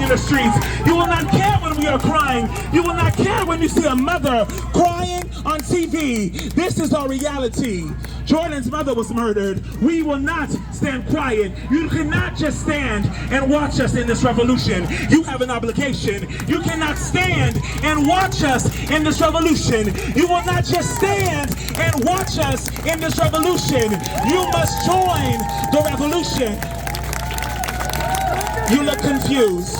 in the streets. You will not care when we are crying. You will not care when you see a mother crying on TV. This is our reality. Jordan's mother was murdered. We will not stand quiet. You cannot just stand and watch us in this revolution. You have an obligation. You cannot stand and watch us in this revolution. You will not just stand and watch us in this revolution. You must join the revolution. You look confused.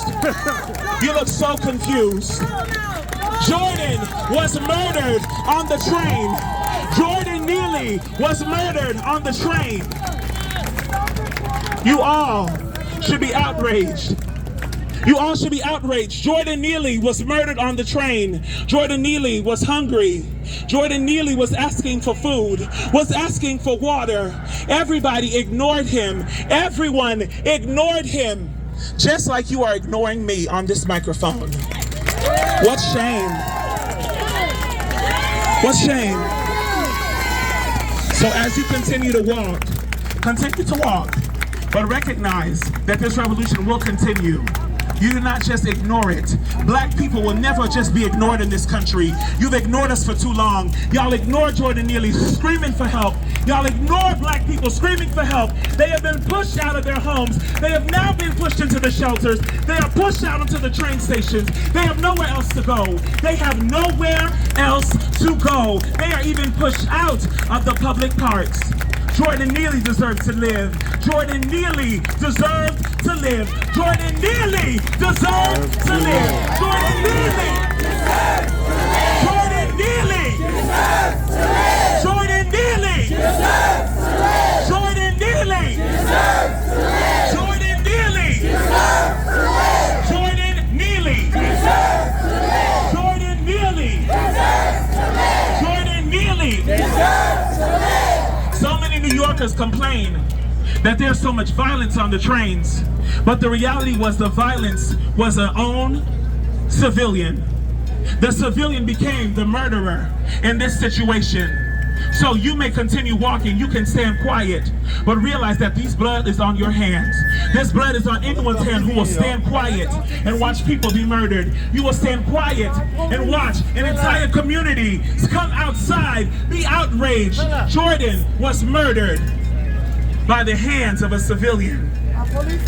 You look so confused. Jordan was murdered on the train. Jordan Neely was murdered on the train. You all should be outraged. You all should be outraged. Jordan Neely was murdered on the train. Jordan Neely was hungry. Jordan Neely was asking for food, was asking for water. Everybody ignored him. Everyone ignored him. Just like you are ignoring me on this microphone. What shame. What shame. So as you continue to walk, but recognize that this revolution will continue. You do not just ignore it. Black people will never just be ignored in this country. You've ignored us for too long. Y'all ignore Jordan Neely screaming for help. Y'all ignore black people screaming for help. They have been pushed out of their homes. They have now been pushed into the shelters. They are pushed out into the train stations. They have nowhere else to go. They have nowhere else to go. They are even pushed out of the public parks. Jordan Neely deserved to live. Jordan Neely deserved to live. Jordan Neely deserved to live. Jordan Neely deserved to live. Jordan Neely deserved to live. Jordan Neely deserved to live. Jordan Neely deserved to live. Jordan Neely deserved to live. Jordan Neely deserved to live. Jordan Neely deserved to live. Jordan Neely deserved to live. So many New Yorkers complain that there's so much violence on the trains, but the reality was the violence was our own civilian. The civilian became the murderer in this situation. So you may continue walking, you can stand quiet, but realize that this blood is on your hands. This blood is on anyone's hand who will stand quiet and watch people be murdered. You will stand quiet and watch an entire community come outside, be outraged. Jordan was murdered by the hands of a civilian.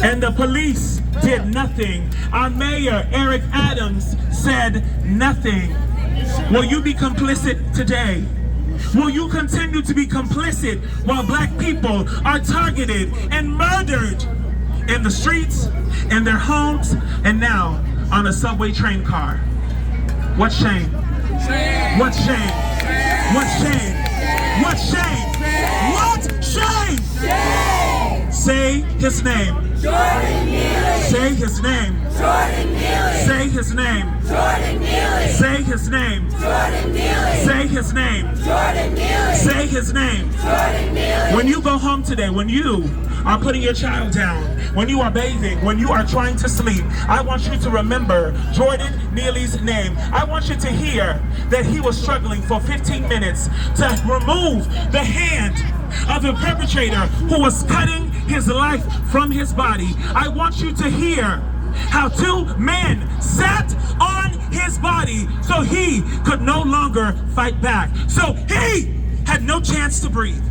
And the police did nothing. Our mayor, Eric Adams, said nothing. Will you be complicit today? Will you continue to be complicit while black people are targeted and murdered in the streets, in their homes, and now on a subway train car? What shame. What shame. What shame. What shame. What shame. Say his name. Jordan Neely. Say his name. Jordan Neely. Say his name. Jordan Neely. Say his name. Jordan Neely. Say his name. Jordan Neely. Say his name. Jordan Neely. When you go home today, when you are putting your child down, when you are bathing, when you are trying to sleep, I want you to remember Jordan Neely's name. I want you to hear that he was struggling for 15 minutes to remove the hand of the perpetrator who was cutting his life from his body. I want you to hear how two men sat on his body so he could no longer fight back. So he had no chance to breathe.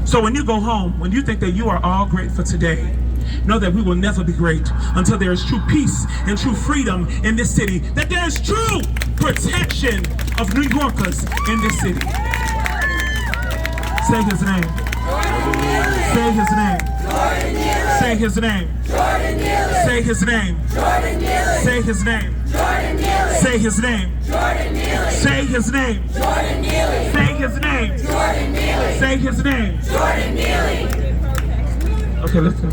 So when you go home, when you think that you are all great for today, know that we will never be great until there is true peace and true freedom in this city, that there is true protection of New Yorkers in this city. Say his name. Say his name. Say his name. Say his name. Say his name. Say his name. Say his name. Say his name. Say his name. Okay, let's go.